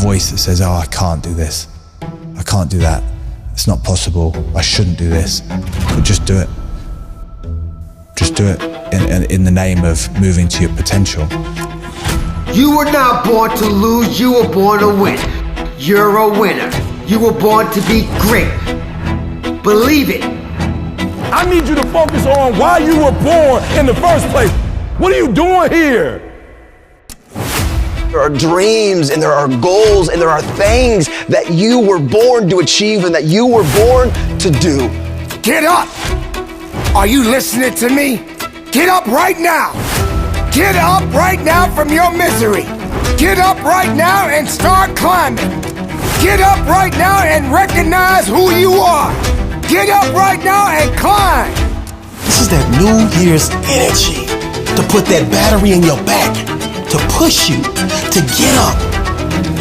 voice that says, oh, I can't do this. I can't do that. It's not possible. I shouldn't do this. But just do it. Just do it in the name of moving to your potential. You were not born to lose, you were born to win. You're a winner. You were born to be great. Believe it. I need you to focus on why you were born in the first place. What are you doing here? There are dreams and there are goals and there are things that you were born to achieve and that you were born to do. Get up! Are you listening to me? Get up right now! Get up right now from your misery! Get up right now and start climbing! Get up right now and recognize who you are! Get up right now and climb! This is that New Year's energy to put that battery in your back, to push you, to get up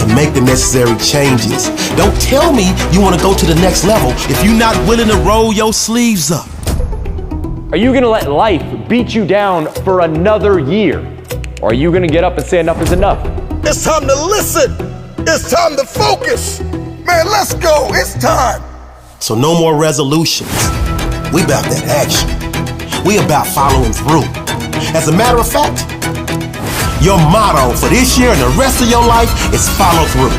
and make the necessary changes. Don't tell me you want to go to the next level if you're not willing to roll your sleeves up. Are you gonna let life beat you down for another year? Or are you gonna get up and say enough is enough? It's time to listen. It's time to focus. Man, let's go. It's time. So no more resolutions. We about that action. We about following through. As a matter of fact, your motto for this year and the rest of your life is follow through.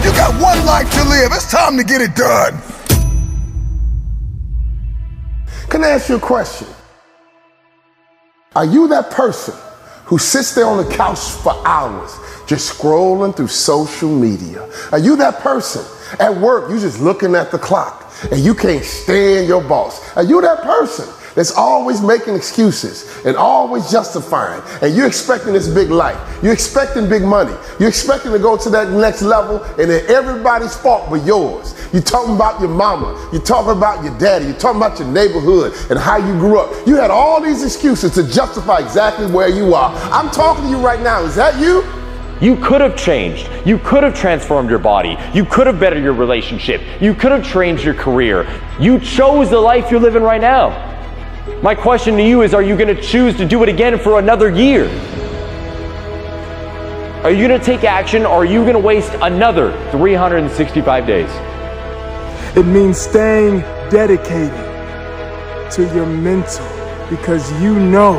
You got one life to live. It's time to get it done. Can I ask you a question? Are you that person who sits there on the couch for hours just scrolling through social media? Are you that person at work, you just looking at the clock and you can't stand your boss? Are you that person that's always making excuses and always justifying, and you're expecting this big life, you're expecting big money, you're expecting to go to that next level, and then everybody's fault but yours? You're talking about your mama, you're talking about your daddy, you're talking about your neighborhood and how you grew up. You had all these excuses to justify exactly where you are. I'm talking to you right now. Is that you? You could have changed. You could have transformed your body. You could have bettered your relationship. You could have changed your career. You chose the life you're living right now. My question to you is, are you going to choose to do it again for another year? Are you going to take action, or are you going to waste another 365 days? It means staying dedicated to your mental, because you know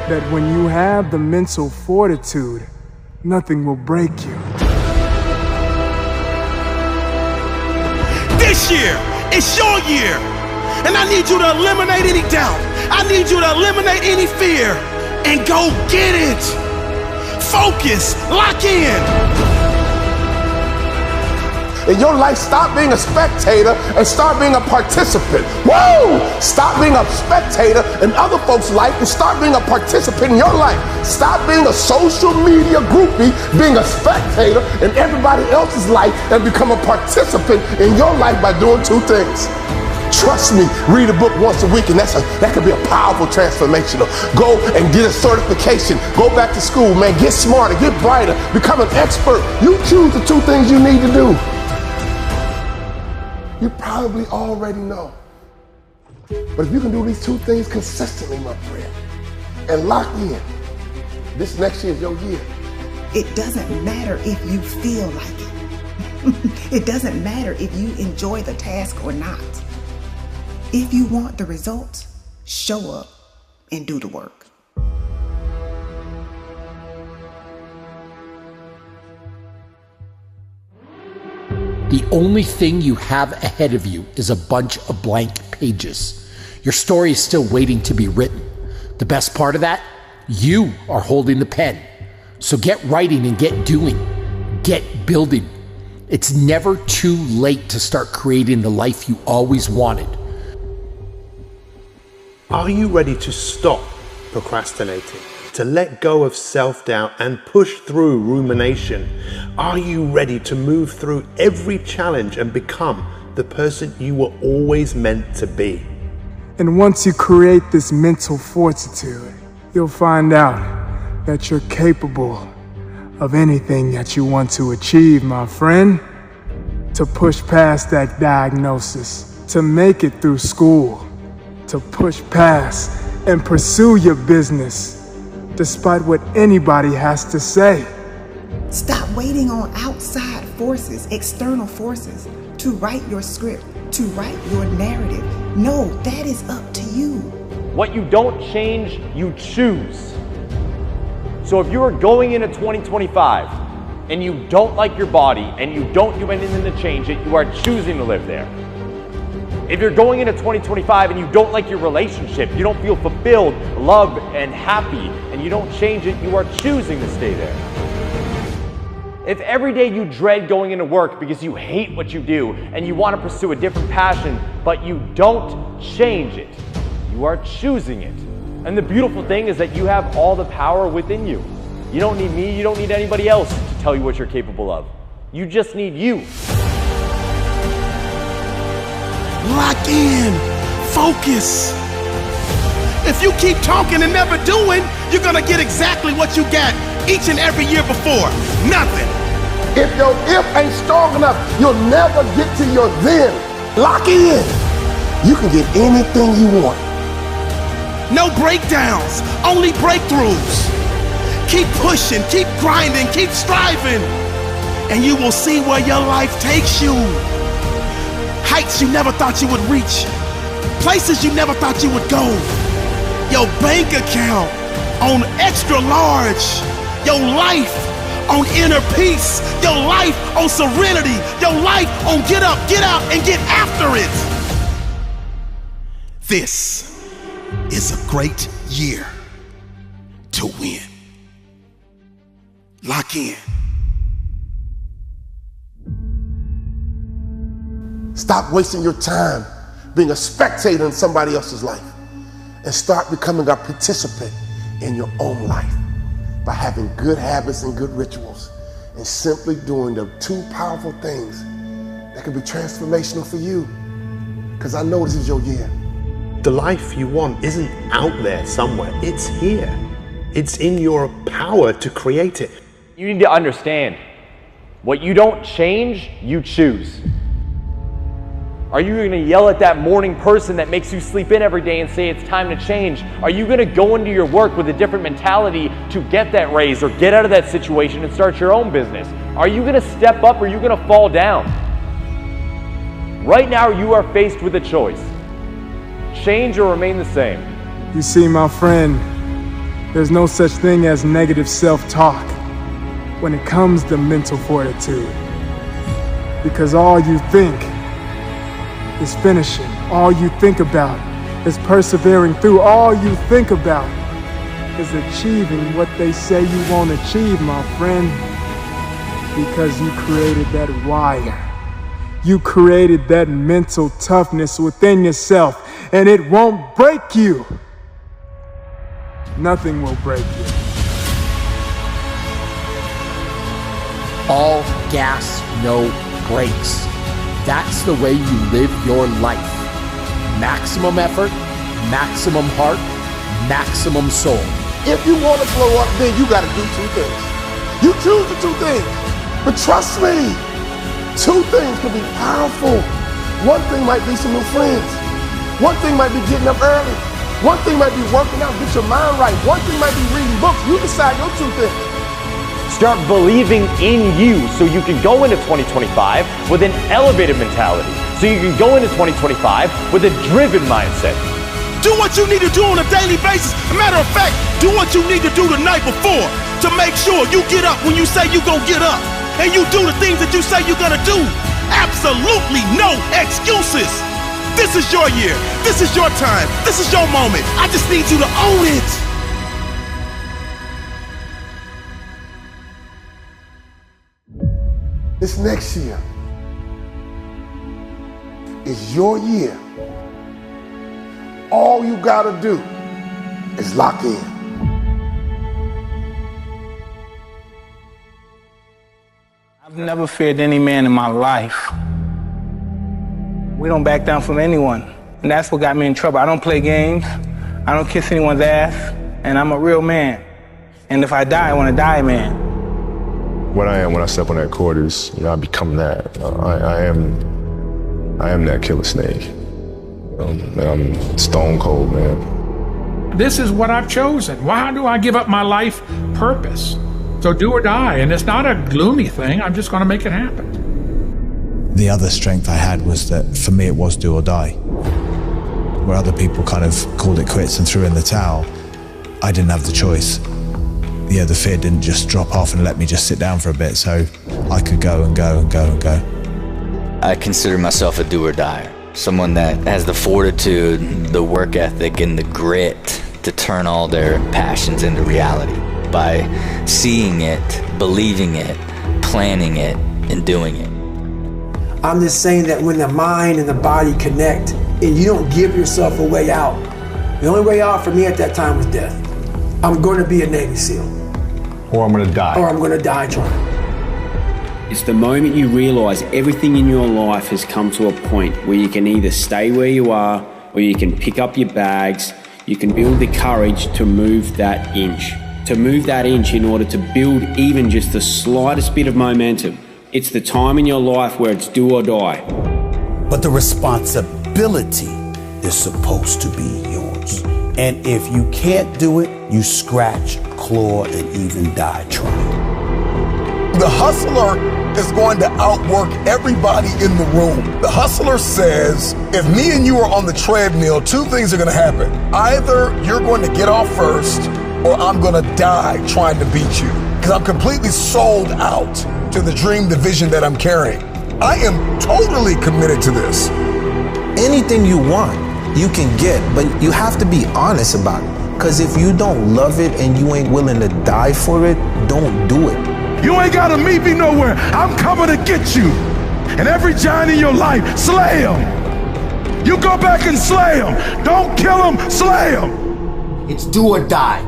that when you have the mental fortitude, nothing will break you. This year, it's your year. And I need you to eliminate any doubt. I need you to eliminate any fear and go get it. Focus, lock in. In your life, stop being a spectator and start being a participant. Woo! Stop being a spectator in other folks' life and start being a participant in your life. Stop being a social media groupie, being a spectator in everybody else's life, and become a participant in your life by doing two things. Trust me, read a book once a week, and that could be a powerful transformational. Go and get a certification. Go back to school, man. Get smarter, get brighter, become an expert. You choose the two things you need to do. You probably already know. But if you can do these two things consistently, my friend, and lock in, this next year is your year. It doesn't matter if you feel like it. It doesn't matter if you enjoy the task or not. If you want the results, show up and do the work. The only thing you have ahead of you is a bunch of blank pages. Your story is still waiting to be written. The best part of that? You are holding the pen. So get writing and get doing. Get building. It's never too late to start creating the life you always wanted. Are you ready to stop procrastinating, to let go of self-doubt and push through rumination? Are you ready to move through every challenge and become the person you were always meant to be? And once you create this mental fortitude, you'll find out that you're capable of anything that you want to achieve, my friend. To push past that diagnosis, to make it through school, to push past and pursue your business despite what anybody has to say. Stop waiting on outside forces, external forces, to write your script, to write your narrative. No, that is up to you. What you don't change, you choose. So if you are going into 2025 and you don't like your body and you don't do anything to change it, you are choosing to live there. If you're going into 2025 and you don't like your relationship, you don't feel fulfilled, loved, and happy, and you don't change it, you are choosing to stay there. If every day you dread going into work because you hate what you do and you want to pursue a different passion, but you don't change it, you are choosing it. And the beautiful thing is that you have all the power within you. You don't need me, you don't need anybody else to tell you what you're capable of. You just need you. Lock in. Focus. If you keep talking and never doing, you're gonna get exactly what you got each and every year before. Nothing. If your if ain't strong enough, you'll never get to your then. Lock in. You can get anything you want. No breakdowns, only breakthroughs. Keep pushing, keep grinding, keep striving, and you will see where your life takes you. Heights you never thought you would reach, places you never thought you would go. Your bank account on extra large, your life on inner peace, your life on serenity, your life on get up, get out, and get after it. This is a great year to win. Lock in. Stop wasting your time being a spectator in somebody else's life and start becoming a participant in your own life by having good habits and good rituals and simply doing the two powerful things that can be transformational for you. Because I know this is your year. The life you want isn't out there somewhere. It's here. It's in your power to create it. You need to understand, what you don't change, you choose. Are you going to yell at that morning person that makes you sleep in every day and say it's time to change? Are you going to go into your work with a different mentality to get that raise or get out of that situation and start your own business? Are you going to step up or are you going to fall down? Right now you are faced with a choice. Change or remain the same. You see, my friend, there's no such thing as negative self-talk when it comes to mental fortitude. Because all you think is finishing. All you think about is persevering through. All you think about is achieving what they say you won't achieve, my friend. Because you created that wire. You created that mental toughness within yourself, and it won't break you. Nothing will break you. All gas, no brakes. That's the way you live your life. Maximum effort, maximum heart, maximum soul. If you want to blow up, then you got to do two things. You choose the two things. But trust me, two things can be powerful. One thing might be some new friends. One thing might be getting up early. One thing might be working out, get your mind right. One thing might be reading books. You decide your two things. Start believing in you so you can go into 2025 with an elevated mentality. So you can go into 2025 with a driven mindset. Do what you need to do on a daily basis. A matter of fact, do what you need to do the night before to make sure you get up when you say you're going to get up. And you do the things that you say you're going to do. Absolutely no excuses. This is your year. This is your time. This is your moment. I just need you to own it. This next year is your year. All you gotta do is lock in. I've never feared any man in my life. We don't back down from anyone. And that's what got me in trouble. I don't play games. I don't kiss anyone's ass. And I'm a real man. And if I die, I want to die a man. What I am when I step on that court is, I become that. I am that killer snake. I'm stone cold, man. This is what I've chosen. Why do I give up my life purpose? So do or die, and it's not a gloomy thing. I'm just going to make it happen. The other strength I had was that for me it was do or die. Where other people kind of called it quits and threw in the towel, I didn't have the choice. Yeah, the fear didn't just drop off and let me just sit down for a bit, so I could go and go and go and go. I consider myself a do or die. Someone that has the fortitude, the work ethic, and the grit to turn all their passions into reality by seeing it, believing it, planning it, and doing it. I'm just saying that when the mind and the body connect and you don't give yourself a way out, the only way out for me at that time was death. I'm going to be a Navy SEAL. Or I'm going to die. Or I'm going to die trying. It's the moment you realise everything in your life has come to a point where you can either stay where you are or you can pick up your bags. You can build the courage to move that inch. To move that inch in order to build even just the slightest bit of momentum. It's the time in your life where it's do or die. But the responsibility is supposed to be yours. And if you can't do it, you scratch, claw, and even die trying. The hustler is going to outwork everybody in the room. The hustler says, if me and you are on the treadmill, two things are going to happen. Either you're going to get off first, or I'm going to die trying to beat you. Because I'm completely sold out to the dream, the vision that I'm carrying. I am totally committed to this. Anything you want, you can get, but you have to be honest about it. Because if you don't love it and you ain't willing to die for it, don't do it. You ain't gotta meet me nowhere. I'm coming to get you. And every giant in your life, slay him. You go back and slay him. Don't kill him, slay him. It's do or die.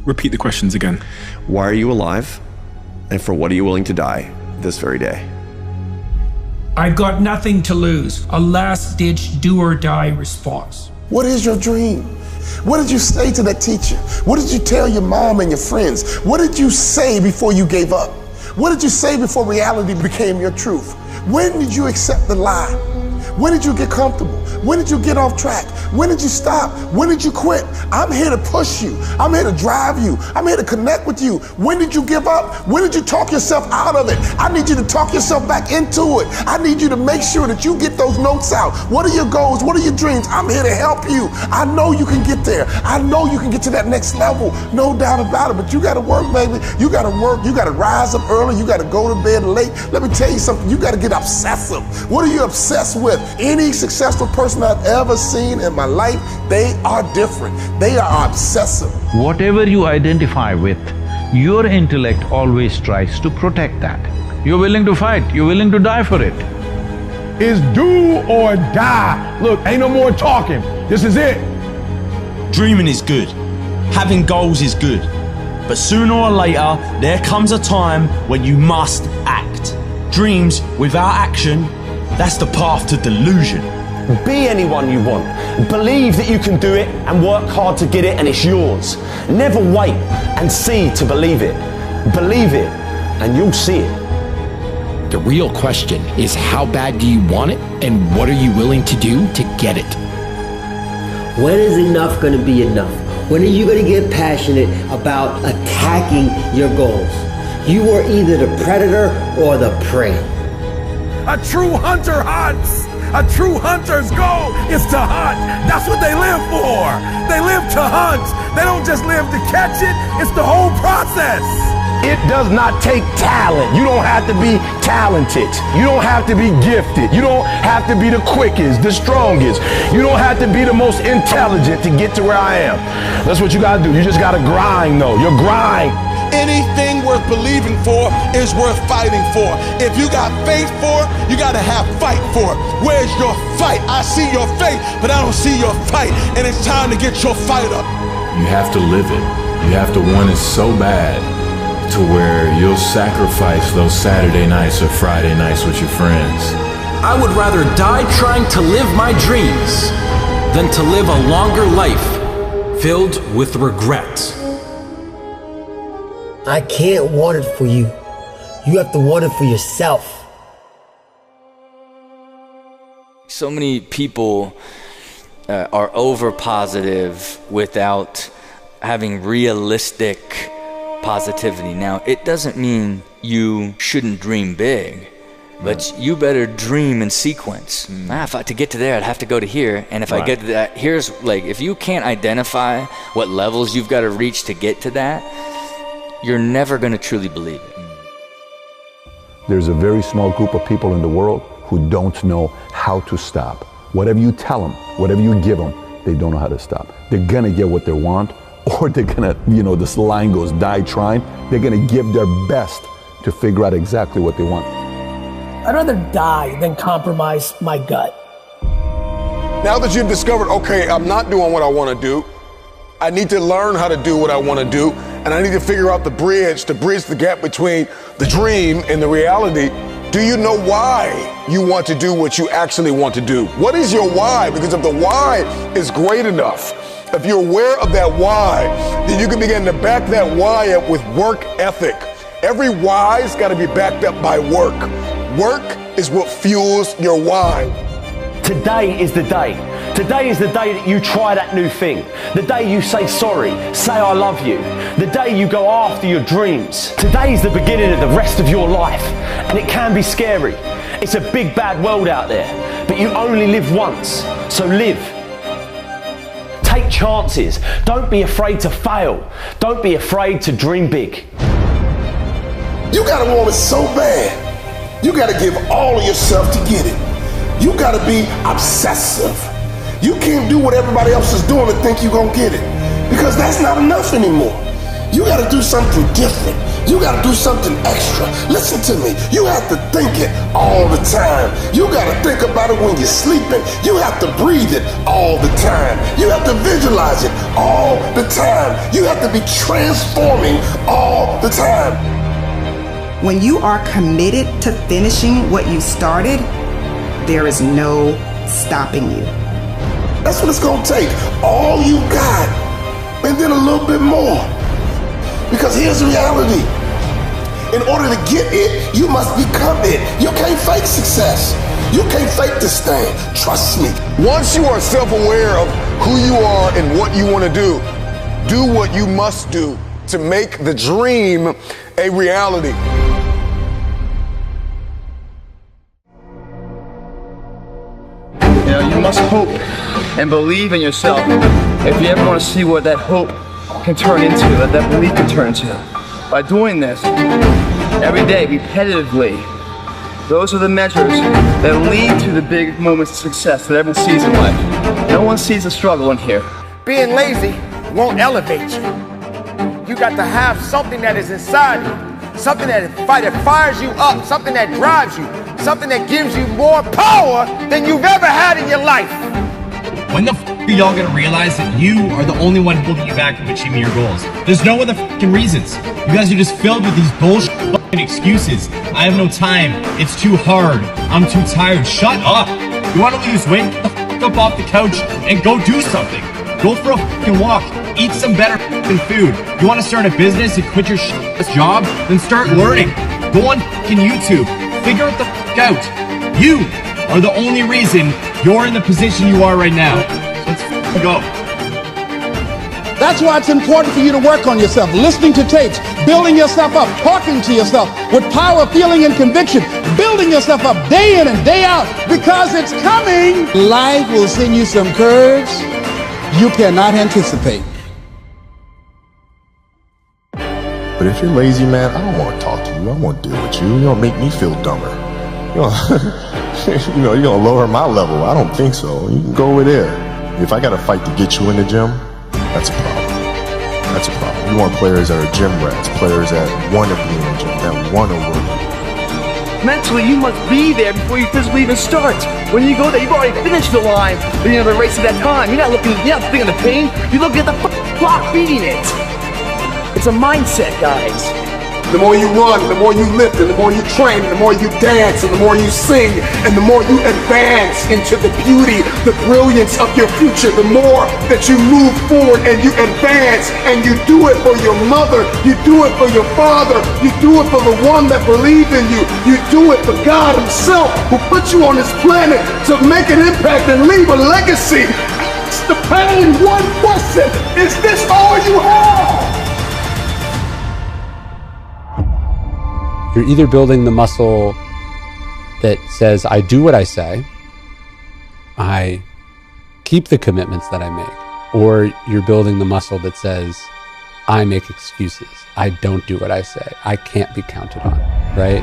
Repeat the questions again. Why are you alive? And for what are you willing to die this very day? I've got nothing to lose. A last-ditch do-or-die response. What is your dream? What did you say to that teacher? What did you tell your mom and your friends? What did you say before you gave up? What did you say before reality became your truth? When did you accept the lie? When did you get comfortable? When did you get off track? When did you stop? When did you quit? I'm here to push you. I'm here to drive you. I'm here to connect with you. When did you give up? When did you talk yourself out of it? I need you to talk yourself back into it. I need you to make sure that you get those notes out. What are your goals? What are your dreams? I'm here to help you. I know you can get there. I know you can get to that next level. No doubt about it. But you got to work, baby. You got to work. You got to rise up early. You got to go to bed late. Let me tell you something. You got to get obsessive. What are you obsessed with? Any successful person I've ever seen in my life, they are different. They are obsessive. Whatever you identify with, your intellect always tries to protect that. You're willing to fight, you're willing to die for it. It's do or die. Look, ain't no more talking. This is it. Dreaming is good. Having goals is good. But sooner or later, there comes a time when you must act. Dreams without action, that's the path to delusion. Be anyone you want. Believe that you can do it and work hard to get it, and it's yours. Never wait and see to believe it. Believe it and you'll see it. The real question is, how bad do you want it, and what are you willing to do to get it? When is enough going to be enough? When are you going to get passionate about attacking your goals? You are either the predator or the prey. A true hunter hunts. A true hunter's goal is to hunt. That's what they live for. They live to hunt. They don't just live to catch it. It's the whole process. It does not take talent. You don't have to be talented. You don't have to be gifted. You don't have to be the quickest, the strongest. You don't have to be the most intelligent to get to where I am. That's what you gotta do. You just gotta grind though. Your grind. Anything worth believing for is worth fighting for. If you got faith for it, you gotta have fight for it. Where's your fight? I see your faith, but I don't see your fight. And it's time to get your fight up. You have to live it. You have to want it so bad to where you'll sacrifice those Saturday nights or Friday nights with your friends. I would rather die trying to live my dreams than to live a longer life filled with regrets. I can't want it for you. You have to want it for yourself. So many people are over positive without having realistic positivity. Now, it doesn't mean you shouldn't dream big, but you better dream in sequence. To get to there, I'd have to go to here, and if I get to that, here's like, if you can't identify what levels you've got to reach to get to that, you're never going to truly believe it. There's a very small group of people in the world who don't know how to stop. Whatever you tell them, whatever you give them, they don't know how to stop. They're going to get what they want, or they're going to, this line goes, die trying. They're going to give their best to figure out exactly what they want. I'd rather die than compromise my gut. Now that you've discovered, okay, I'm not doing what I want to do, I need to learn how to do what I want to do, and I need to figure out the bridge to bridge the gap between the dream and the reality. Do you know why you want to do what you actually want to do? What is your why? Because if the why is great enough, if you're aware of that why, then you can begin to back that why up with work ethic. Every why's got to be backed up by work. Work is what fuels your why. Today is the day. Today is the day that you try that new thing. The day you say sorry, say I love you. The day you go after your dreams. Today is the beginning of the rest of your life. And it can be scary. It's a big bad world out there. But you only live once. So live. Take chances. Don't be afraid to fail. Don't be afraid to dream big. You gotta want it so bad. You gotta give all of yourself to get it. You gotta be obsessive. You can't do what everybody else is doing and think you're gonna get it, because that's not enough anymore. You gotta do something different. You gotta do something extra. Listen to me. You have to think it all the time. You gotta think about it when you're sleeping. You have to breathe it all the time. You have to visualize it all the time. You have to be transforming all the time. When you are committed to finishing what you started, there is no stopping you. That's what it's gonna take. All you got, and then a little bit more. Because here's the reality. In order to get it, you must become it. You can't fake success. You can't fake this thing. Trust me. Once you are self-aware of who you are and what you want to do what you must do to make the dream a reality. You must hope and believe in yourself if you ever want to see what that hope can turn into, what that belief can turn into. By doing this every day, repetitively, those are the measures that lead to the big moments of success that everyone sees in life. No one sees the struggle in here. Being lazy won't elevate you. You got to have something that is inside you, something that fires you up, something that drives you, something that gives you more power than you've ever had in your life. When the f*** are y'all gonna realize that you are the only one holding you back from achieving your goals? There's no other f***ing reasons. You guys are just filled with these bullshit f***ing excuses. I have no time. It's too hard. I'm too tired. Shut up. You wanna lose weight? Get the f*** up off the couch and go do something. Go for a f***ing walk. Eat some better f***ing food. You wanna start a business and quit your shit job? Then start learning. Go on f***ing YouTube. Figure it the f*** out. You are the only reason you're in the position you are right now. Let's f***ing go. That's why it's important for you to work on yourself, listening to tapes, building yourself up, talking to yourself with power, feeling, and conviction, building yourself up day in and day out, because it's coming. Life will send you some curves you cannot anticipate. But if you're lazy, man, I don't want to talk to you. I want to deal with you. You're going to make me feel dumber. You're going to lower my level. I don't think so. You can go over there. If I got to fight to get you in the gym, that's a problem. That's a problem. We want players that are gym rats, players that want to be in the gym, that want to work. Mentally, you must be there before you physically even start. When you go there, you've already finished the line, but you're race at that time. You're not thinking of the pain. You're looking at the clock beating it. It's a mindset, guys. The more you run, the more you lift, and the more you train, the more you dance, and the more you sing, and the more you advance into the beauty, the brilliance of your future, the more that you move forward and you advance, and you do it for your mother, you do it for your father, you do it for the one that believed in you, you do it for God himself, who put you on this planet to make an impact and leave a legacy. What's the pain? One question. Is this all you have? You're either building the muscle that says, I do what I say, I keep the commitments that I make, or you're building the muscle that says, I make excuses, I don't do what I say, I can't be counted on, right?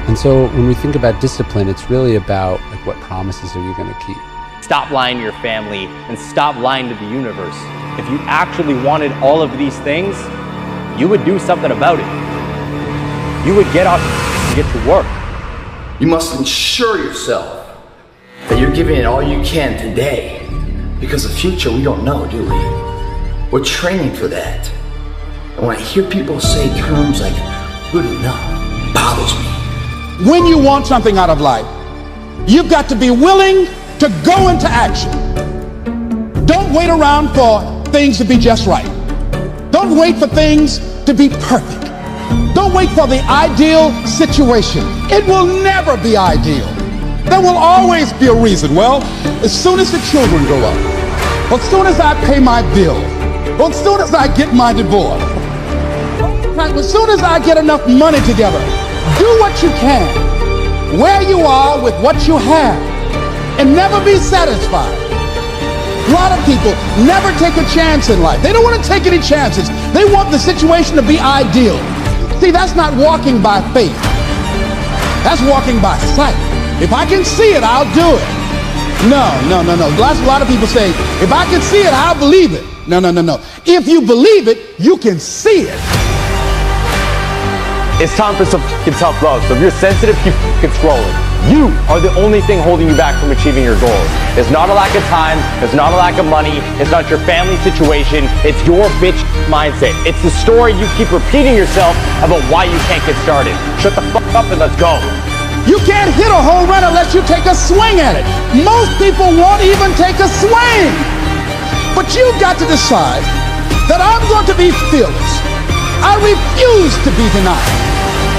And so when we think about discipline, it's really about like, what promises are you going to keep? Stop lying to your family and stop lying to the universe. If you actually wanted all of these things, you would do something about it. You would get up and get to work. You must ensure yourself that you're giving it all you can today, because the future we don't know, do we? We're training for that. And when I hear people say terms like good enough, it bothers me. When you want something out of life, you've got to be willing to go into action. Don't wait around for things to be just right. Don't wait for things to be perfect. Don't wait for the ideal situation. It will never be ideal. There will always be a reason. Well, as soon as the children grow up, or as soon as I pay my bill, or as soon as I get my divorce, as soon as I get enough money together, do what you can, where you are with what you have, and never be satisfied. A lot of people never take a chance in life. They don't want to take any chances. They want the situation to be ideal. See, that's not walking by faith. That's walking by sight. If I can see it, I'll do it. No. A lot of people say, if I can see it, I'll believe it. No. If you believe it, you can see it. It's time for some tough love. So if you're sensitive, keep scrolling. You are the only thing holding you back from achieving your goals. It's not a lack of time. It's not a lack of money. It's not your family situation. It's your bitch mindset. It's the story you keep repeating yourself about why you can't get started. Shut the fuck up and let's go. You can't hit a home run unless you take a swing at it. Most people won't even take a swing. But you've got to decide that I'm going to be fearless. I refuse to be denied.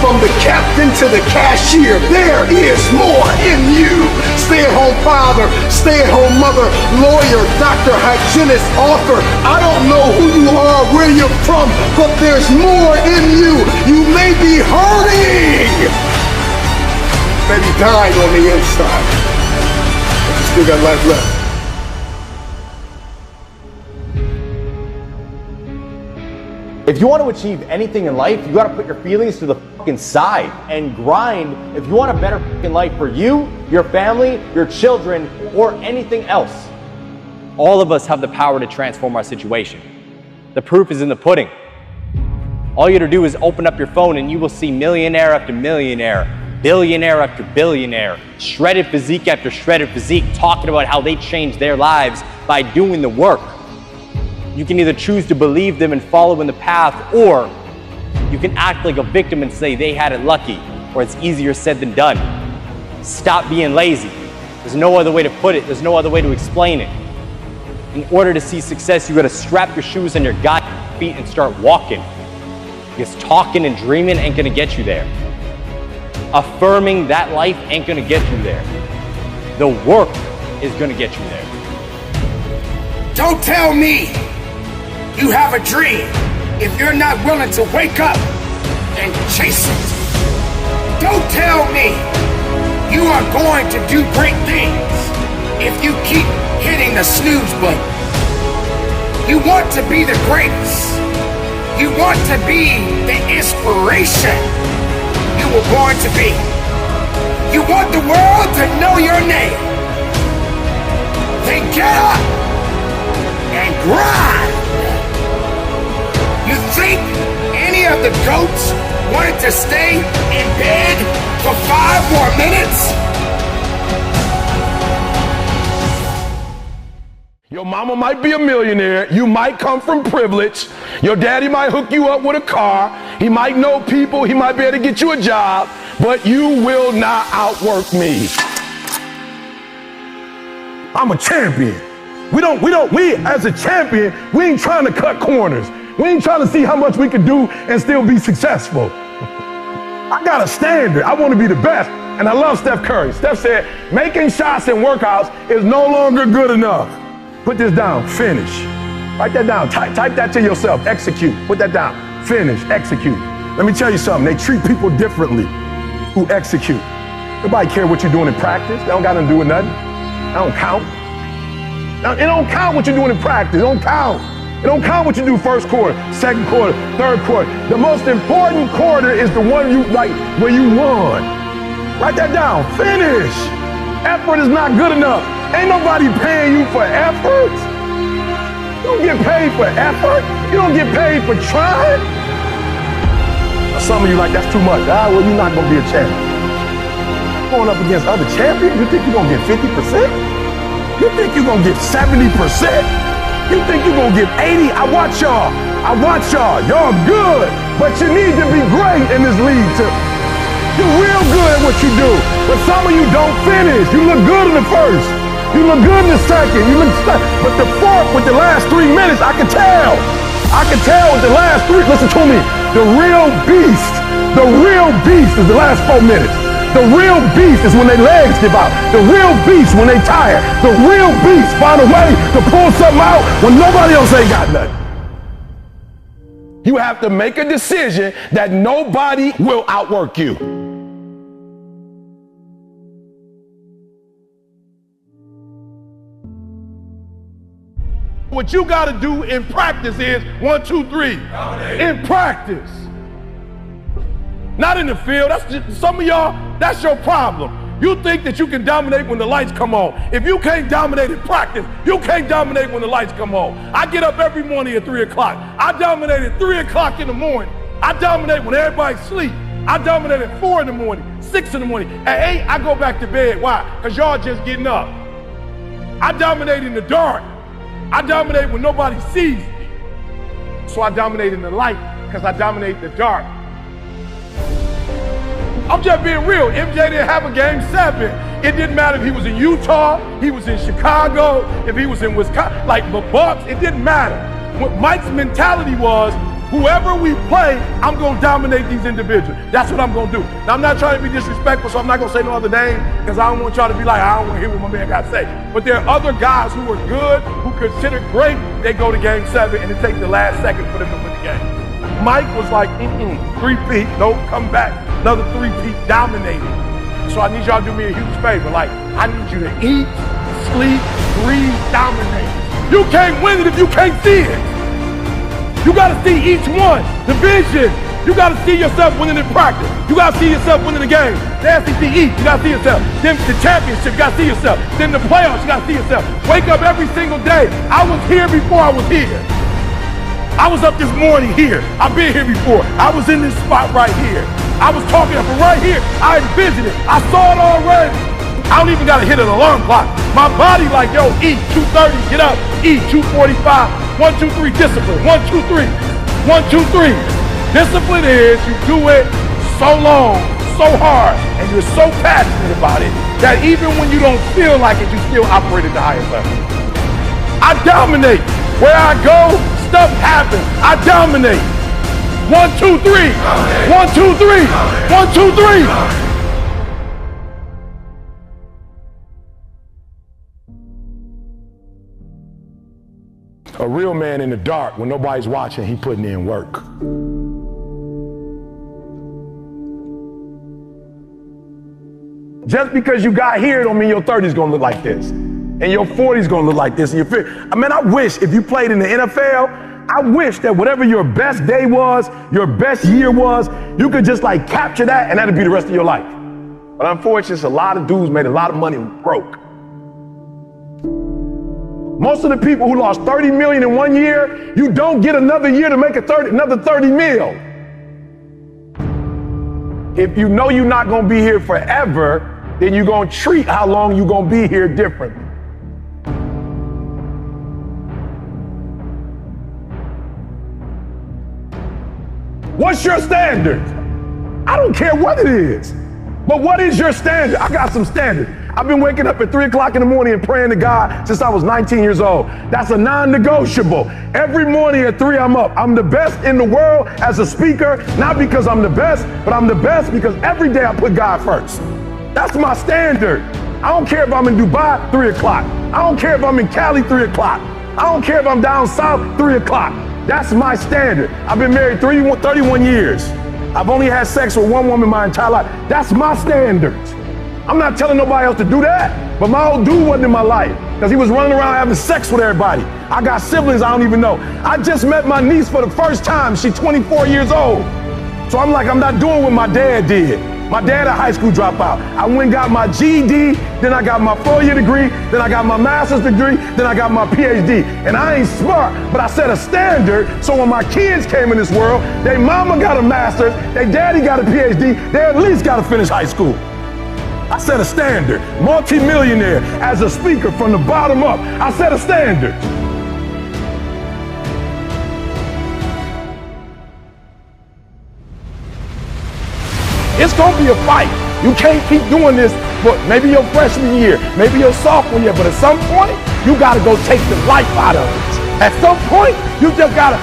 From the captain to the cashier, there is more in you. Stay-at-home father, stay-at-home mother, lawyer, doctor, hygienist, author. I don't know who you are, where you're from, but there's more in you. You may be hurting, maybe dying on the inside, but you still got life left. If you want to achieve anything in life, you got to put your feelings to the fucking side and grind if you want a better fucking life for you, your family, your children, or anything else. All of us have the power to transform our situation. The proof is in the pudding. All you have to do is open up your phone and you will see millionaire after millionaire, billionaire after billionaire, shredded physique after shredded physique, talking about how they changed their lives by doing the work. You can either choose to believe them and follow in the path, or you can act like a victim and say they had it lucky, or it's easier said than done. Stop being lazy. There's no other way to put it. There's no other way to explain it. In order to see success, you gotta strap your shoes on your goddamn feet and start walking. Because talking and dreaming ain't gonna get you there. Affirming that life ain't gonna get you there. The work is gonna get you there. Don't tell me you have a dream if you're not willing to wake up and chase it. Don't tell me you are going to do great things if you keep hitting the snooze button. You want to be the greatest. You want to be the inspiration you were born to be. You want the world to know your name. Then get up and grind. You think any of the goats wanted to stay in bed for 5 more minutes? Your mama might be a millionaire. You might come from privilege. Your daddy might hook you up with a car. He might know people. He might be able to get you a job. But you will not outwork me. I'm a champion. We as a champion, we ain't trying to cut corners. We ain't trying to see how much we can do and still be successful. I got a standard. I want to be the best. And I love Steph Curry. Steph said, making shots in workouts is no longer good enough. Put this down, finish. Write that down, type that to yourself, execute. Put that down, finish, execute. Let me tell you something, they treat people differently who execute. Nobody care what you're doing in practice. They don't got nothing to do with nothing. That don't count. Now, it don't count what you're doing in practice. It don't count. It don't count what you do first quarter, second quarter, third quarter. The most important quarter is the one you like where you won. Write that down. Finish. Effort is not good enough. Ain't nobody paying you for effort. You don't get paid for effort. You don't get paid for trying. Now, some of you like, that's too much. Well, you're not gonna be a champion. Going up against other champions, you think you're gonna get 50%? You think you're gonna get 70%? You think you're gonna get 80? I watch y'all. Y'all good, but you need to be great in this league too. You're real good at what you do, but some of you don't finish. You look good in the first. You look good in the second. But the fourth with the last 3 minutes, I can tell. I can tell with the last 3. Listen to me. The real beast is the last 4 minutes. The real beast is when their legs give out. The real beast when they tired. The real beast find a way to pull something out when nobody else ain't got nothing. You have to make a decision that nobody will outwork you. What you got to do in practice is 1, 2, 3. In practice. Not in the field. That's just, some of y'all, that's your problem. You think that you can dominate when the lights come on. If you can't dominate in practice, you can't dominate when the lights come on. I get up every morning at 3 o'clock. I dominate at 3 o'clock in the morning. I dominate when everybody's asleep. I dominate at 4 in the morning, 6 in the morning. At 8, I go back to bed. Why? Because y'all just getting up. I dominate in the dark. I dominate when nobody sees me. So I dominate in the light because I dominate the dark. I'm just being real. MJ didn't have a game 7. It didn't matter if he was in Utah, he was in Chicago, if he was in Wisconsin, like the Bucks, it didn't matter. What Mike's mentality was, whoever we play, I'm going to dominate these individuals. That's what I'm going to do. Now, I'm not trying to be disrespectful, so I'm not going to say no other name, because I don't want y'all to be like, I don't want to hear what my man got to say. But there are other guys who are good, who considered great, they go to game 7, and it takes the last second for them to win the game. Mike was like, 3-peat, nope, come back. Another 3-peat, dominated. So I need y'all to do me a huge favor. Like, I need you to eat, sleep, breathe, dominate. You can't win it if you can't see it. You gotta see each one, the vision. You gotta see yourself winning in practice. You gotta see yourself winning the game. The SEC East, you gotta see yourself. Then the championship, you gotta see yourself. Then the playoffs, you gotta see yourself. Wake up every single day. I was here before I was here. I was up this morning here. I've been here before. I was in this spot right here. I was talking from right here. I envisioned it. I saw it already. I don't even gotta hit an alarm clock. My body like, yo, eat, 2:30, get up, eat, 2:45, 1, 2, 3, discipline, 1, 2, 3, 1, 2, 3. Discipline is you do it so long, so hard, and you're so passionate about it that even when you don't feel like it, you still operate at the highest level. I dominate. Where I go, stuff happens. I dominate. 1, 2, 3. 1, 2, 3. 1, 2, 3. A real man in the dark, when nobody's watching, he putting in work. Just because you got here don't mean your 30's gonna look like this. And your 40's gonna look like this. And your 50. I mean, I wish if you played in the NFL, I wish that whatever your best day was, your best year was, you could just like capture that and that'd be the rest of your life. But unfortunately, a lot of dudes made a lot of money broke. Most of the people who lost 30 million in 1 year, you don't get another year to make another 30 mil. If you know you're not gonna be here forever, then you're gonna treat how long you're gonna be here differently. What's your standard? I don't care what it is, but what is your standard? I got some standard. I've been waking up at 3 o'clock in the morning and praying to God since I was 19 years old. That's a non-negotiable. Every morning at 3, I'm up. I'm the best in the world as a speaker, not because I'm the best, but I'm the best because every day I put God first. That's my standard. I don't care if I'm in Dubai, 3 o'clock. I don't care if I'm in Cali 3 o'clock. I don't care if I'm down south 3 o'clock. That's my standard. I've been married 31 years. I've only had sex with one woman my entire life. That's my standards. I'm not telling nobody else to do that, but my old dude wasn't in my life because he was running around having sex with everybody. I got siblings I don't even know. I just met my niece for the first time. She's 24 years old. So I'm like, I'm not doing what my dad did. My dad a high school dropout. I went and got my GED, then I got my 4-year degree, then I got my master's degree, then I got my PhD. And I ain't smart, but I set a standard so when my kids came in this world, their mama got a master's, their daddy got a PhD, they at least got to finish high school. I set a standard. Multi-millionaire as a speaker from the bottom up. I set a standard. It's gonna be a fight. You can't keep doing this for maybe your freshman year, maybe your sophomore year, but at some point, you gotta go take the life out of it. At some point, you just gotta,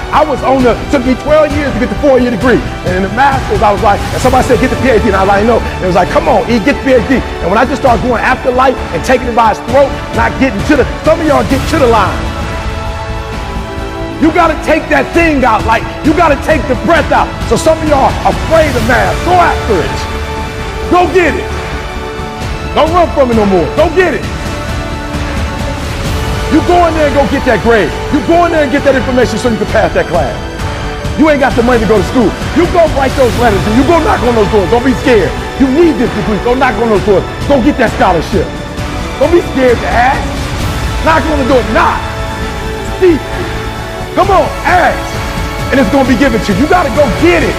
took me 12 years to get the 4-year degree. And in the master's, I was like, and somebody said, get the PhD, and I was like, no. And it was like, come on, E, get the PhD. And when I just started going after life and taking it by its throat, not getting to some of y'all get to the line. You gotta take that thing out, like you gotta take the breath out. So some of y'all are afraid of math. Go after it. Go get it. Don't run from it no more. Go get it. You go in there and go get that grade. You go in there and get that information so you can pass that class. You ain't got the money to go to school. You go write those letters and you go knock on those doors. Don't be scared. You need this degree. Go knock on those doors. Go get that scholarship. Don't be scared to ask. Knock on the door. Knock. Speak. Come on, ask, and it's gonna be given to you. You gotta go get it.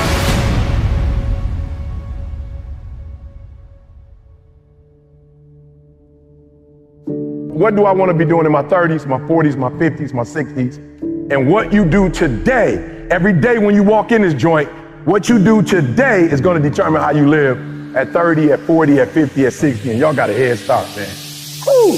What do I wanna be doing in my 30s, my 40s, my 50s, my 60s? And what you do today, every day when you walk in this joint, what you do today is gonna determine how you live at 30, at 40, at 50, at 60, and y'all got a head start, man. Woo.